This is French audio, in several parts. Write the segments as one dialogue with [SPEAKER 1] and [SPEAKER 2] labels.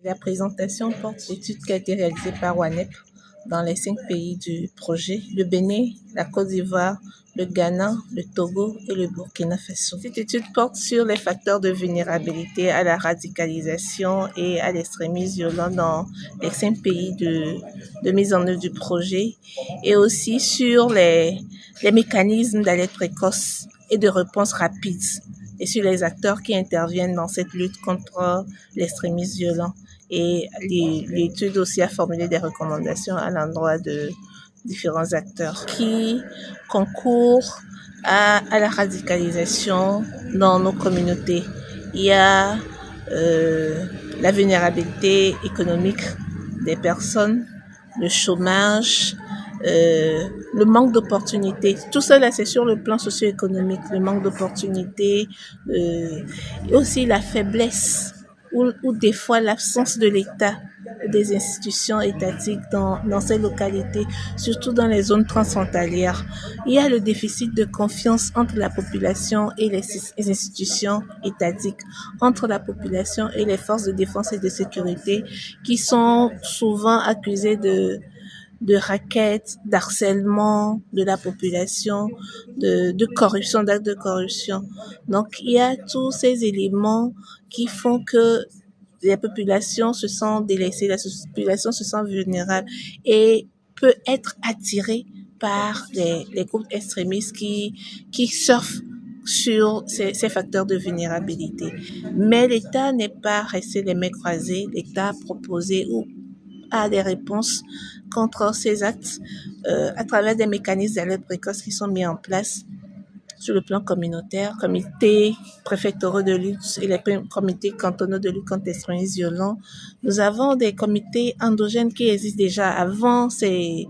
[SPEAKER 1] La présentation porte l'étude qui a été réalisée par WANEP dans les 5 pays du projet, le Bénin, la Côte d'Ivoire, le Ghana, le Togo et le Burkina Faso. Cette étude porte sur les facteurs de vulnérabilité à la radicalisation et à l'extrémisme violent dans les 5 pays de mise en œuvre du projet et aussi sur les mécanismes d'alerte précoce et de réponse rapide et sur les acteurs qui interviennent dans cette lutte contre l'extrémisme violent. Et l'étude aussi a formulé des recommandations à l'endroit de différents acteurs qui concourent à la radicalisation dans nos communautés. Il y a la vulnérabilité économique des personnes, le chômage, le manque d'opportunités. Tout ça là, c'est sur le plan socio-économique, le manque d'opportunités, et aussi la faiblesse ou des fois l'absence de l'État, des institutions étatiques dans ces localités, surtout dans les zones transfrontalières. Il y a le déficit de confiance entre la population et les institutions étatiques, entre la population et les forces de défense et de sécurité qui sont souvent accusées de raquettes, d'harcèlement de la population, de corruption, d'actes de corruption. Donc, il y a tous ces éléments qui font que la population se sent délaissée, la population se sent vulnérable et peut être attirée par les groupes extrémistes qui surfent sur ces facteurs de vulnérabilité. Mais l'État n'est pas resté les mains croisées. L'État a proposé ou a des réponses contre ces actes à travers des mécanismes d'alerte précoce qui sont mis en place sur le plan communautaire, comités préfectoraux de lutte et les comités cantonaux de lutte contre l'extrémisme violent. Nous avons des comités endogènes qui existent déjà avant ce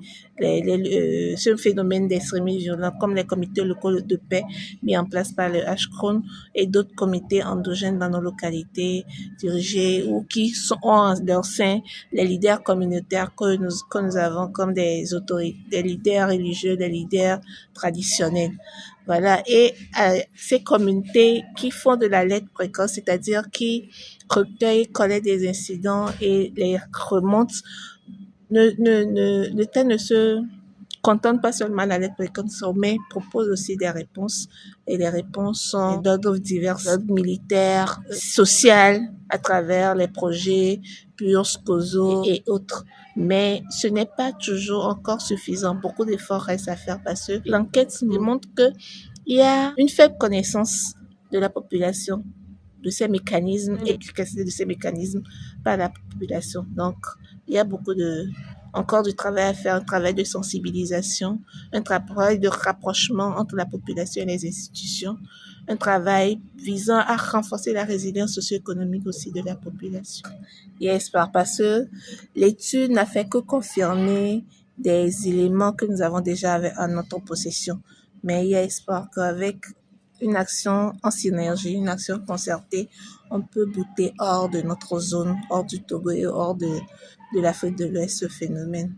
[SPEAKER 1] phénomène d'extrémisme violent, comme les comités locaux de paix mis en place par le HCRON et d'autres comités endogènes dans nos localités dirigés ou qui ont en leur sein les leaders communautaires que nous avons comme des autorités, des leaders religieux, des leaders traditionnels. Voilà, et ces communautés qui font de l'alerte précoce, c'est-à-dire qui recueillent, collectent des incidents et les remontent, l'État ne se contente pas seulement de l'alerte précoce, mais propose aussi des réponses. Et les réponses sont d'ordre divers, d'ordre militaire, social, à travers les projets PURS, COSO et autres. Mais ce n'est pas toujours encore suffisant. Beaucoup d'efforts restent à faire parce que l'enquête démontre qu'il y a une faible connaissance de la population, de ces mécanismes et l'efficacité de ces mécanismes par la population. Donc, il y a encore du travail à faire, un travail de sensibilisation, un travail de rapprochement entre la population et les institutions, un travail visant à renforcer la résilience socio-économique aussi de la population. Il y a espoir parce que l'étude n'a fait que confirmer des éléments que nous avons déjà en notre possession. Mais il y a espoir qu'avec une action en synergie, une action concertée, on peut bouter hors de notre zone, hors du Togo et hors de l'Afrique de l'Ouest ce phénomène.